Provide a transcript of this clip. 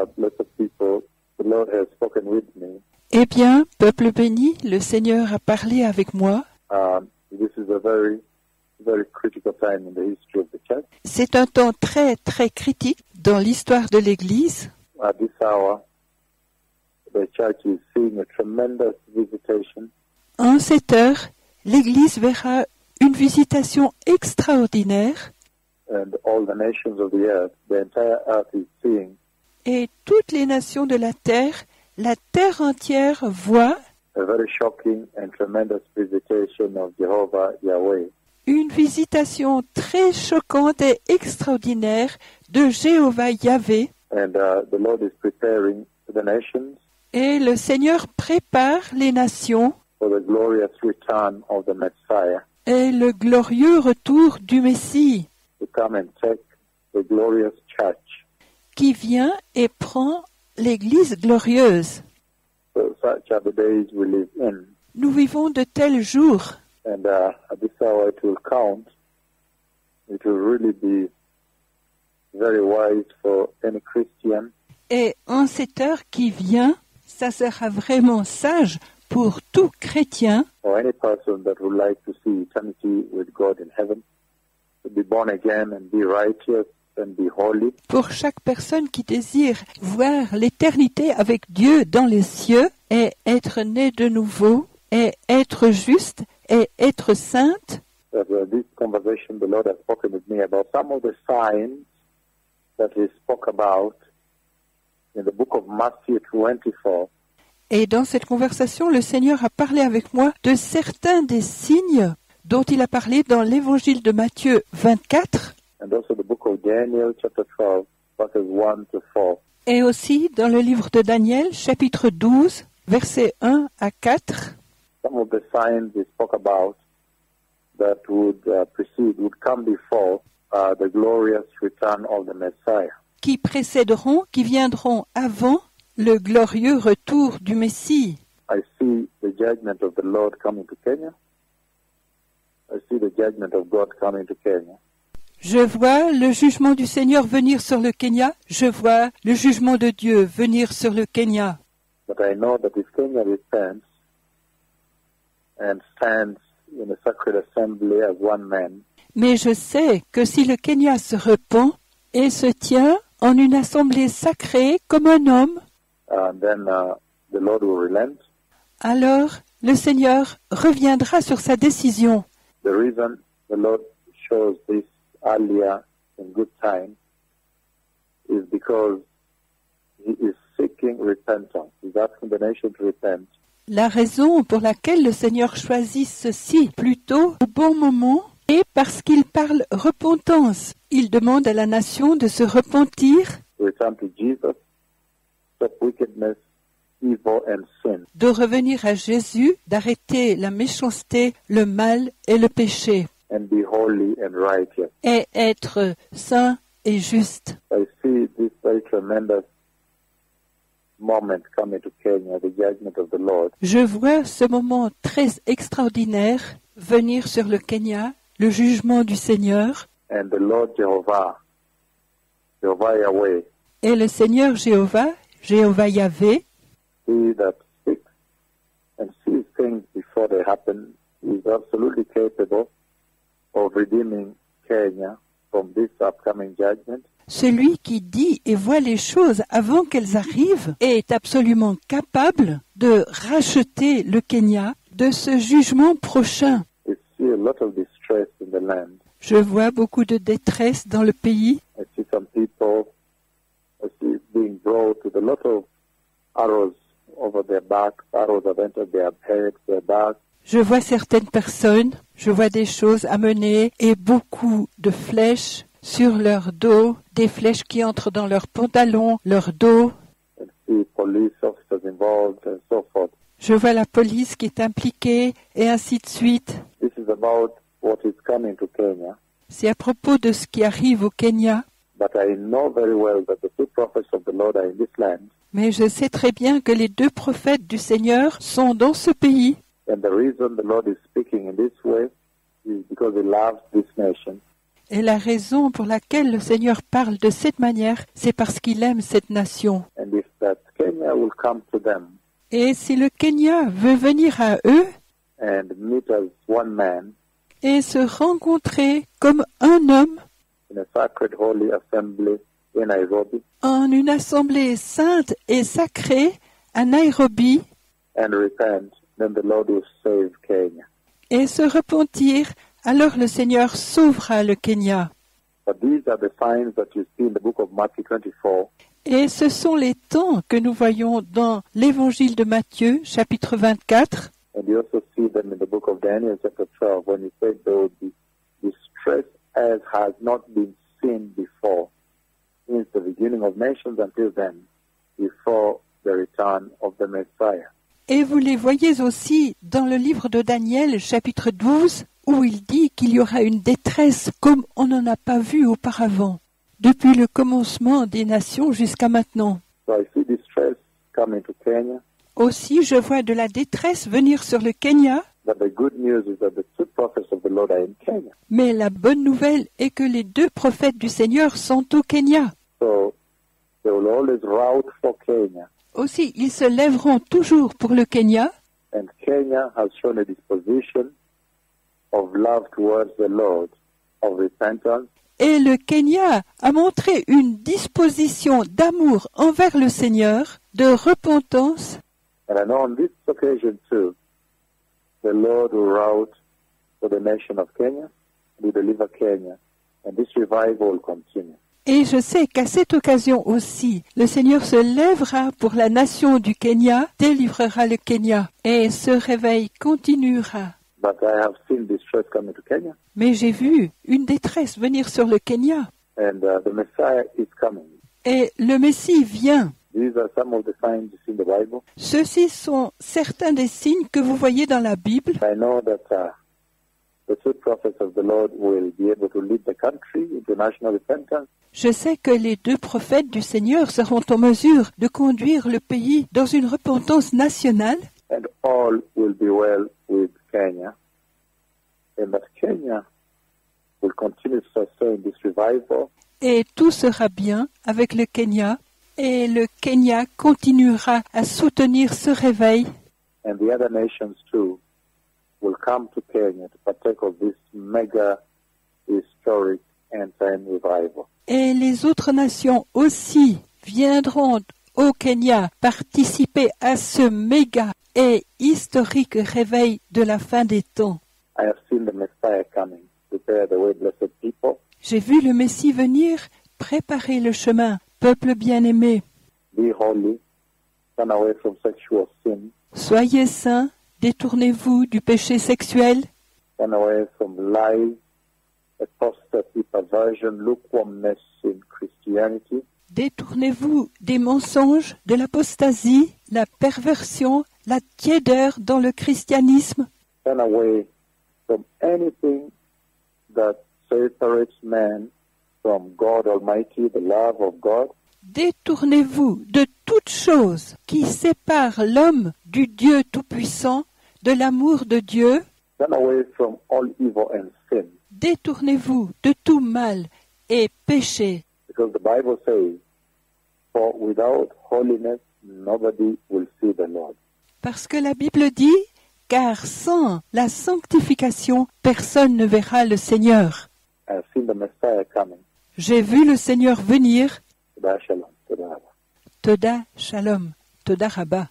blessed people, the Lord has spoken with me. Eh bien, peuple béni, le Seigneur a parlé avec moi. This is a very, very critical time in the history of the church. C'est un temps très, très critique dans l'histoire de l'Église. At this hour, the church is seeing a tremendous visitation. En cette heure, l'Église verra une visitation extraordinaire And all the nations of the earth, the entire earth is seeing et toutes les nations de la terre entière voit a very shocking and tremendous visitation of Jehovah Yahweh. une visitation très choquante et extraordinaire de Jéhovah Yahvé. And the Lord is preparing the nations Et le Seigneur prépare les nations for the glorious return of the Messiah et le glorieux retour du Messie to come and take the glorious church. qui vient et prend l'Église glorieuse. So such are the days we live in. Nous vivons de tels jours. And at this hour it will count. It will really be very wise for any Christian Et en cette heure qui vient, ça sera vraiment sage pour tout chrétien or any person that would like to see eternity with God in heaven, to be born again and be righteous and be holy. pour chaque personne qui désire voir l'éternité avec Dieu dans les cieux et être né de nouveau et être juste et être sainte. That this conversation the Lord has spoken with me about some of the signs that he spoke about in the book of Matthew 24. Et dans cette conversation, le Seigneur a parlé avec moi de certains des signes dont il a parlé dans l'évangile de Matthieu 24 And also the book of Daniel chapter 12 verses 1 to 4. et aussi dans le livre de Daniel, chapitre 12, versets 1 à 4. Some of the signs he spoke about that would would come before the glorious return of the Messiah. Qui précéderont, qui viendront avant le glorieux retour du Messie. I see the judgment of the Lord coming to Kenya. I see the judgment of God coming to Kenya. Je vois le jugement du Seigneur venir sur le Kenya. Je vois le jugement de Dieu venir sur le Kenya. But I know that if Kenya repents and stands in a sacred assembly as one man, Mais je sais que si le Kenya se repent et se tient en une assemblée sacrée comme un homme, then the Lord will relent. alors le Seigneur reviendra sur sa décision. The reason the Lord shows this earlier in good time is because he is seeking repentance. He's asking the nation to repent. La raison pour laquelle le Seigneur choisit ceci plutôt au bon moment est parce qu'il parle repentance. Il demande à la nation de se repentir, To return to Jesus, stop wickedness, evil and sin. de revenir à Jésus, d'arrêter la méchanceté, le mal et le péché, And be holy and righteous. et être saint et juste. I see this very tremendous moment coming to Kenya, the judgment of the Lord. Je vois ce moment très extraordinaire venir sur le Kenya, le jugement du Seigneur, And the Lord Jehovah Yahweh, et le Seigneur Jéhovah Yahvé, he that speaks and sees things before they happen, is absolutely capable of redeeming Kenya from this upcoming judgment. celui qui dit et voit les choses avant qu'elles arrivent est absolument capable de racheter le Kenya de ce jugement prochain. We see a lot of distress in the land. Je vois beaucoup de détresse dans le pays. I see some people being brought with a lot of arrows over their backs. Arrows have entered their heads, their backs. Je vois certaines personnes, je vois des choses amenées et beaucoup de flèches sur leur dos, des flèches qui entrent dans leurs pantalons, leur dos. And see police officers involved and so forth. Je vois la police qui est impliquée et ainsi de suite. This is about what is coming to Kenya. C'est à propos de ce qui arrive au Kenya, But I know very well that the two prophets of the Lord are in this land. mais je sais très bien que les deux prophètes du Seigneur sont dans ce pays. And the reason the Lord is speaking in this way is because he loves this nation. Et la raison pour laquelle le Seigneur parle de cette manière, c'est parce qu'il aime cette nation. And if that Kenya will come to them Et si le Kenya veut venir à eux and meet as one man et se rencontrer comme un homme in a sacred holy assembly in Nairobi en une assemblée sainte et sacrée à Nairobi and repent, then the Lord will save Kenya. et se repentir, alors le Seigneur sauvera le Kenya. But these are the signs that you see in the book of Matthew 24, Et ce sont les temps que nous voyons dans l'évangile de Matthieu, chapitre 24, and you also see them in the book of Daniel chapter 12, when he said there will be distress as has not been seen before, since the beginning of nations until then, before the return of the Messiah. et vous les voyez aussi dans le livre de Daniel, chapitre 12, où il dit qu'il y aura une détresse comme on n'en a pas vu auparavant, depuis le commencement des nations jusqu'à maintenant. So I see distress coming to Kenya, Aussi, je vois de la détresse venir sur le Kenya, but the good news is that the two prophets of the Lord are in Kenya. mais la bonne nouvelle est que les deux prophètes du Seigneur sont au Kenya. So they will always route for Kenya, Aussi, ils se lèveront toujours pour le Kenya, and Kenya has shown a disposition of love towards the Lord, of repentance, et le Kenya a montré une disposition d'amour envers le Seigneur, de repentance, and I know on this occasion too, the Lord will route for the nation of Kenya, will deliver Kenya, and this revival will continue. et je sais qu'à cette occasion aussi, le Seigneur se lèvera pour la nation du Kenya, délivrera le Kenya, et ce réveil continuera. But I have seen distress coming to Kenya, Mais j'ai vu une détresse venir sur le Kenya, and the Messiah is coming. et le Messie vient. These are some of the signs you see in the Bible. Ceux-ci sont certains des signes que vous voyez dans la Bible. I know that the two prophets of the Lord will be able to lead the country into national repentance, Je sais que les deux prophètes du Seigneur seront en mesure de conduire le pays dans une repentance nationale, and all will be well with Kenya, and that Kenya will continue to sustain this revival, et tout sera bien avec le Kenya, et le Kenya continuera à soutenir ce réveil, and the other nations too will come to Kenya to partake of this mega historic end-time revival. et les autres nations aussi viendront au Kenya participer à ce méga et historique réveil de la fin des temps. I have seen the Messiah coming. Prepare the way, blessed people. J'ai vu le Messie venir préparer le chemin, peuple bien-aimé. Be holy. Turn away from sexual sin. Soyez saints, détournez-vous du péché sexuel, Turn away from lies, apostasy, perversion, lukewarmness in Christianity. détournez-vous des mensonges, de l'apostasie, la perversion, la tiédeur dans le christianisme. Turn away from anything that separates man from God Almighty, the love of God. Détournez-vous de toute chose qui sépare l'homme du Dieu Tout-Puissant, de l'amour de Dieu. Turn away from all evil and sin. Détournez-vous de tout mal et péché, Because the Bible says, for without holiness, nobody will see the Lord. parce que la Bible dit, car sans la sanctification, personne ne verra le Seigneur. I have seen the Messiah coming. J'ai vu le Seigneur venir. Toda Shalom. Toda Rabba. Toda Shalom, Toda Rabba.